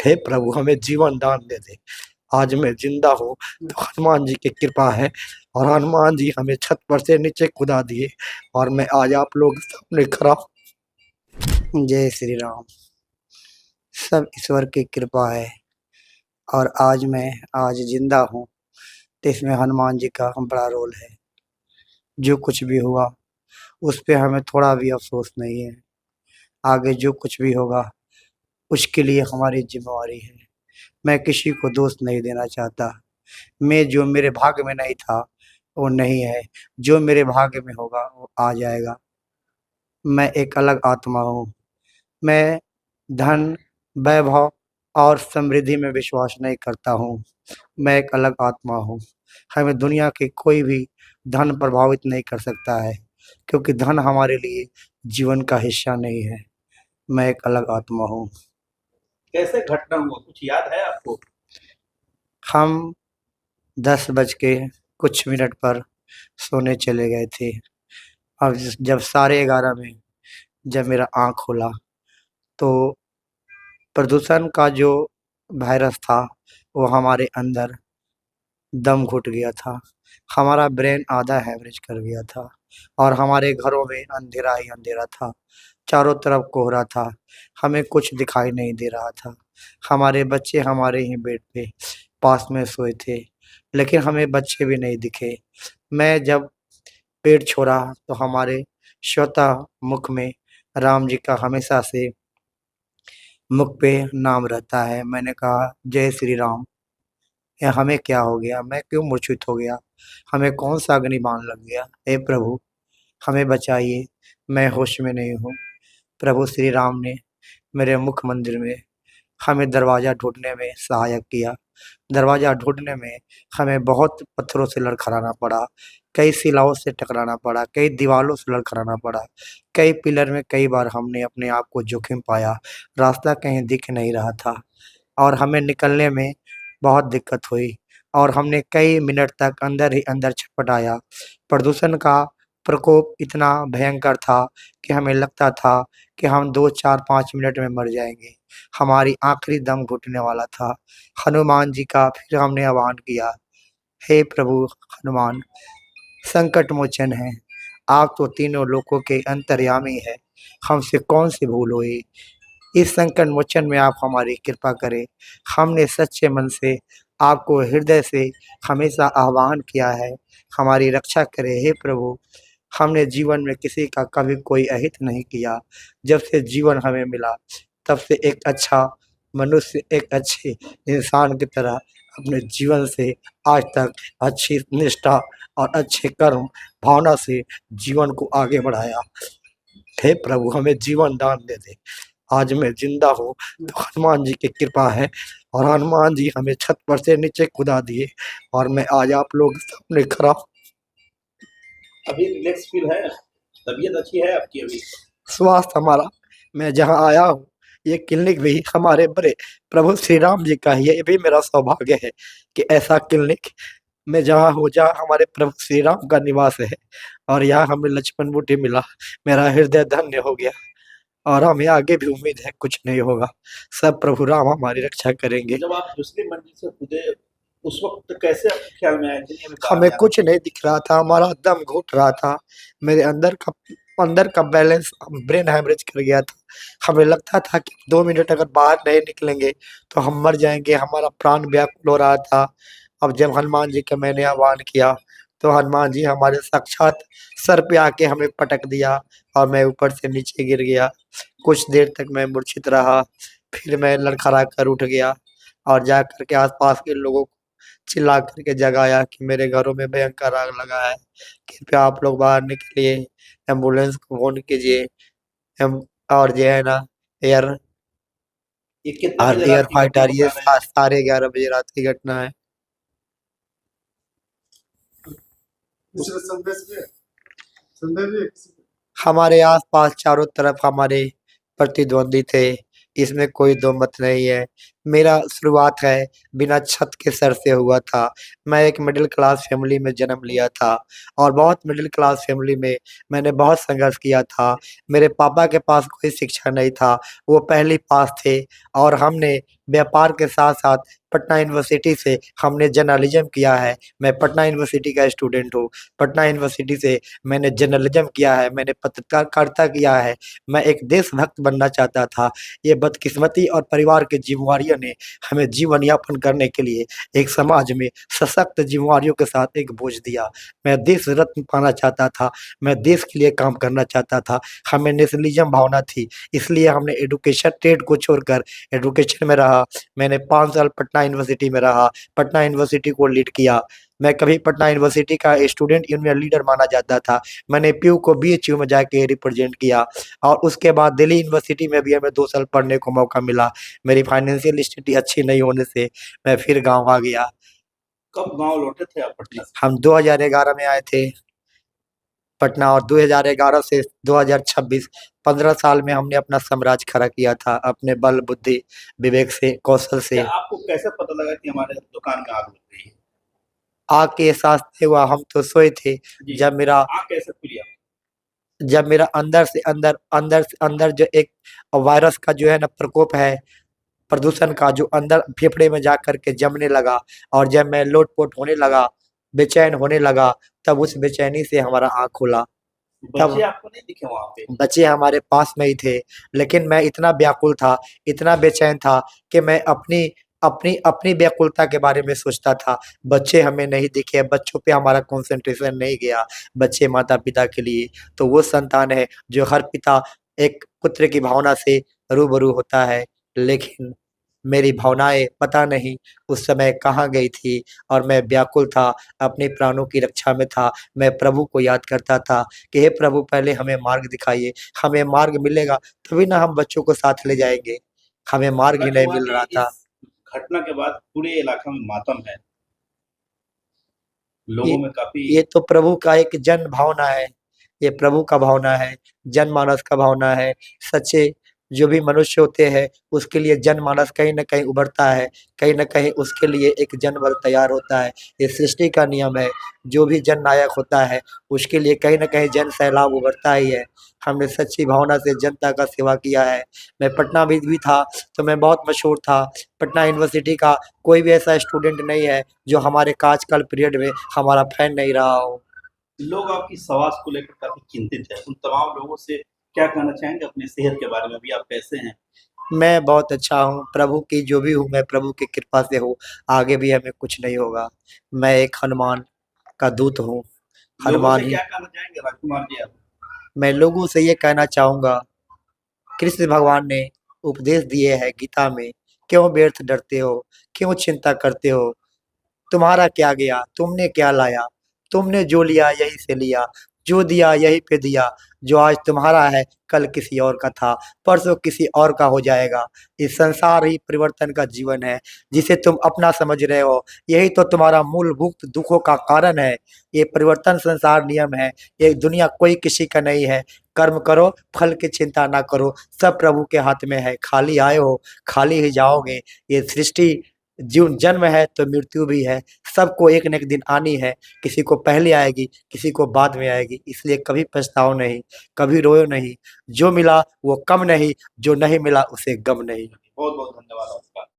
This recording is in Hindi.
हे प्रभु हमें जीवन दान दे दे। आज मैं जिंदा हूँ तो हनुमान जी की कृपा है, और हनुमान जी हमें छत पर से नीचे कूदा दिए, और मैं आज आप लोग सामने खड़ा हूँ। जय श्री राम। सब ईश्वर की कृपा है, और आज जिंदा हूँ तो इसमें हनुमान जी का बड़ा रोल है। जो कुछ भी हुआ उस पे हमें थोड़ा भी अफसोस नहीं है। आगे जो कुछ भी होगा उसके लिए हमारी जिम्मेवारी है। मैं किसी को दोष नहीं देना चाहता। मैं जो मेरे भाग्य में नहीं था वो नहीं है, जो मेरे भाग्य में होगा वो आ जाएगा। मैं एक अलग आत्मा हूँ। मैं धन, वैभव और समृद्धि में विश्वास नहीं करता हूँ। मैं एक अलग आत्मा हूँ। हमें दुनिया के कोई भी धन प्रभावित नहीं कर सकता है, क्योंकि धन हमारे लिए जीवन का हिस्सा नहीं है। मैं एक अलग आत्मा हूँ। कैसे घटना हुआ, कुछ याद है आपको? हम 10 बज के कुछ मिनट पर सोने चले गए थे। अब जब 11:30 में जब मेरा आँख खुला तो प्रदूषण का जो वायरस था वो हमारे अंदर दम घुट गया था। हमारा ब्रेन आधा हैमरेज कर गया था, और हमारे घरों में अंधेरा ही अंधेरा था। चारों तरफ कोहरा था। हमें कुछ दिखाई नहीं दे रहा था। हमारे बच्चे हमारे ही बेड पे पास में सोए थे, लेकिन हमें बच्चे भी नहीं दिखे। मैं जब पेट छोड़ा तो हमारे स्वतः मुख में राम जी का हमेशा से मुख पे नाम रहता है। मैंने कहा जय श्री राम। या हमें क्या हो गया? मैं क्यों मूर्छित हो गया? हमें कौन सा अग्निबाण लग गया? हे प्रभु हमें बचाइए, मैं होश में नहीं हूँ। प्रभु श्री राम ने मेरे मुख मंदिर में हमें दरवाज़ा ढूंढने में सहायक किया। दरवाज़ा ढूंढने में हमें बहुत पत्थरों से लड़खड़ाना पड़ा, कई शिलाओं से टकराना पड़ा, कई दीवारों से लड़खड़ाना पड़ा, कई पिलर में कई बार हमने अपने आप को जोखिम पाया। रास्ता कहीं दिख नहीं रहा था, और हमें निकलने में बहुत दिक्कत हुई, और हमने कई मिनट तक अंदर ही अंदर छटपटाया। प्रदूषण का प्रकोप इतना भयंकर था कि हमें लगता था कि हम 2, 4, 5 मिनट में मर जाएँगे। हमारी आखिरी दम घुटने वाला था। हनुमान जी का फिर हमने आह्वान किया, हे प्रभु हनुमान, संकट मोचन है, आप तो तीनों लोकों के अंतर्यामी हैं, हमसे कौन सी भूल हुई? इस संकट मोचन में आप हमारी कृपा करें। हमने सच्चे मन से आपको हृदय से हमेशा आह्वान किया है, हमारी रक्षा करें हे प्रभु। हमने जीवन में किसी का कभी कोई अहित नहीं किया। जब से जीवन हमें मिला तब से एक अच्छा मनुष्य, एक अच्छे इंसान की तरह अपने जीवन से आज तक अच्छी निष्ठा और अच्छे कर्म भावना से जीवन को आगे बढ़ाया। हे प्रभु हमें जीवन दान दे दे। आज मैं जिंदा हूँ तो हनुमान जी की कृपा है, और हनुमान जी हमें छत पर से नीचे कूदा दिए, और मैं आज आप लोग सामने खड़ा हूँ। अभी रिलैक्स फील है? तबीयत अच्छी है आपकी अभी? स्वास्थ्य हमारा, मैं जहाँ आया हूँ ये क्लिनिक भी हमारे बड़े प्रभु श्री राम जी का ही है। ये भी मेरा सौभाग्य है कि ऐसा क्लिनिक मैं जहाँ हूँ, जहाँ हमारे प्रभु श्री राम का निवास है, और यहाँ हमें लक्ष्मण बूटी मिला। मेरा हृदय धन्य हो गया, और हमें आगे भी उम्मीद है कुछ नहीं होगा। सब प्रभु राम हमारी रक्षा करेंगे। जब आप दूसरी मंजिल से कूदे उस वक्त कैसे आपके ख्याल में आया कि नहीं, अभी तो हमें आगे कुछ नहीं दिख रहा था, हमारा दम घुट रहा था। मेरे अंदर का बैलेंस ब्रेन हैमरेज कर गया था। हमें लगता था कि 2 मिनट अगर बाहर नहीं निकलेंगे तो हम मर जाएँगे, हमारा प्राण व्याकुल हो रहा था। अब जब हनुमान जी का मैंने आह्वान किया तो हनुमान जी हमारे साक्षात सर पे आके हमें पटक दिया, और मैं ऊपर से नीचे गिर गया। कुछ देर तक मैं मूर्छित रहा, फिर मैं लड़खड़ा कर उठ गया, और जा कर के आस-पास के लोगों को चिल्ला कर के जगाया कि मेरे घरों में भयंकर आग लगा है, कृपया आप लोग बाहर निकलिए, एम्बुलेंस को फ़ोन कीजिए। एम और जो है ना एयर ये कितने और बजे एयर रात की घटना फाइटर, ये बता रहे हैं? 11:30 बजे रात की घटना है। हमारे आस-पास चारों तरफ हमारे प्रतिद्वंदी थे, इसमें कोई दो मत नहीं है। मेरा शुरुआत है बिना छत के सर से हुआ था। मैं एक मिडिल क्लास फैमिली में जन्म लिया था और बहुत मिडिल क्लास फैमिली में मैंने बहुत संघर्ष किया था। मेरे पापा के पास कोई शिक्षा नहीं था, वो पहली पास थे और हमने व्यापार के साथ-साथ पटना यूनिवर्सिटी से हमने जर्नलिज़्म किया है। मैं पटना यूनिवर्सिटी का स्टूडेंट हूँ। पटना यूनिवर्सिटी से मैंने जर्नलिज़्म किया है, मैंने पत्रकारिता किया है। मैं एक देशभक्त बनना चाहता था। ये बदकिस्मती और परिवार की ज़िम्मेवारियों ने हमें जीवन यापन करने के लिए एक समाज में सशक्त ज़िम्मेवारियों के साथ एक बोझ दिया। मैं देश रत्न पाना चाहता था, मैं देश के लिए काम करना चाहता था। हमें नेशनलिज़्म भावना थी, इसलिए हमने एजुकेशन ट्रेड को छोड़कर एजुकेशन में रहा। मैंने 5 साल पटना यूनिवर्सिटी में रहा, पटना यूनिवर्सिटी को लीड किया। मैं कभी पटना यूनिवर्सिटी का स्टूडेंट यूनियन लीडर माना जाता था। मैंने पीयू को बीएचयू में जाके रिप्रेजेंट किया और उसके बाद दिल्ली यूनिवर्सिटी में भी हमें 2 साल पढ़ने को मौका मिला। मेरी फाइनेंशियल स्थिति अच्छी नहीं होने से मैं फिर गाँव आ गया। कब गाँव लौटे थे आप पटना से? हम 2011 में आए थे पटना और 2011 से 2026 15 साल में हमने अपना साम्राज्य खड़ा किया था अपने बल, बुद्धि, विवेक से, कौशल से। क्या आपको कैसे पता लगा कि हमारे दुकान में आग लग गई है? आग के एहसास नहीं हुआ, हम तो सोए थे। जी, जब मेरा आग कैसे खुली आपको? जब मेरा अंदर जो एक वायरस का जो है ना प्रकोप है, प्रदूषण का जो अंदर फेफड़े में जा कर के जमने लगा और जब मैं लोट-पोट होने लगा, बेचैन होने लगा, तब उस बेचैनी से हमारा आँख खुला। बच्चे तब आपको नहीं दिखे वहाँ पे? बच्चे हमारे पास में ही थे, लेकिन मैं इतना व्याकुल था, इतना बेचैन था कि मैं अपनी अपनी अपनी व्याकुलता के बारे में सोचता था। बच्चे हमें नहीं दिखे, बच्चों पे हमारा कंसंट्रेशन नहीं गया, बच्चे माता-पिता के लिए तो वो संतान है जो हर पिता एक पुत्र की भावना से रूबरू होता है। लेकिन मेरी भावनाएँ पता नहीं उस समय कहाँ गई थी और मैं व्याकुल था, अपने प्राणों की रक्षा में था। मैं प्रभु को याद करता था कि हे प्रभु पहले हमें मार्ग दिखाइए, हमें मार्ग मिलेगा तभी ना हम बच्चों को साथ ले जाएँगे। हमें मार्ग ही बट नहीं हुआ मिल कि रहा था। इस घटना के बाद पूरे इलाके में मातम है। ये लोगों में काफ़ी ये तो प्रभु का एक जन भावना है, ये प्रभु का भावना है, जनमानस का भावना है। सच्चे जो भी मनुष्य होते हैं, उसके लिए जनमानस कहीं न कहीं उभरता है, कहीं न कहीं उसके लिए एक जनबल तैयार होता है। ये सृष्टि का नियम है, जो भी जननायक होता है, उसके लिए कहीं न कहीं जन सैलाब उभरता ही है। हमने सच्ची भावना से जनता का सेवा किया है। मैं पटना भी था, तो मैं बहुत मशहूर था। पटना यूनिवर्सिटी का कोई भी ऐसा स्टूडेंट नहीं है, जो हमारे आजकल पीरियड में हमारा फैन नहीं रहा हो। लोग आपकी स्वास्थ्य को लेकर काफ़ी चिंतित हैं। उन तमाम लोगों से क्या कहना चाहेंगे अपनी सेहत के बारे में? अभी आप कैसे हैं? मैं बहुत अच्छा हूँ, प्रभु की जो भी हूँ मैं प्रभु की कृपा से हूँ, आगे भी हमें कुछ नहीं होगा। मैं एक हनुमान का दूत हूँ, लोगों से हनुमान ही क्या कहना चाहेंगे राजकुमार जी आप? मैं लोगों से ये कहना चाहूँगा, कृष्ण भगवान ने उपदेश दिए हैं गीता में, क्यों व्यर्थ डरते हो? क्यों चिंता करते हो? तुम्हारा क्या गया? तुमने क्या लाया? तुमने जो लिया यहीं से लिया, जो दिया यहीं पे दिया। जो आज तुम्हारा है, कल किसी और का था, परसों किसी और का हो जाएगा। इस संसार ही परिवर्तन का जीवन है, जिसे तुम अपना समझ रहे हो, यही तो तुम्हारा मूलभूत दुखों का कारण है। ये परिवर्तन संसार नियम है, ये दुनिया कोई किसी का नहीं है। कर्म करो, फल की चिंता ना करो, सब प्रभु के हाथ में है। खाली आए हो, खाली ही जाओगे। ये सृष्टि जन्म है तो मृत्यु भी है, सबको एक न एक दिन आनी है, किसी को पहले आएगी, किसी को बाद में आएगी, इसलिए कभी पछताओ नहीं, कभी रोयो नहीं, जो मिला वो कम नहीं, जो नहीं मिला उसे गम नहीं। बहुत-बहुत धन्यवाद आपका।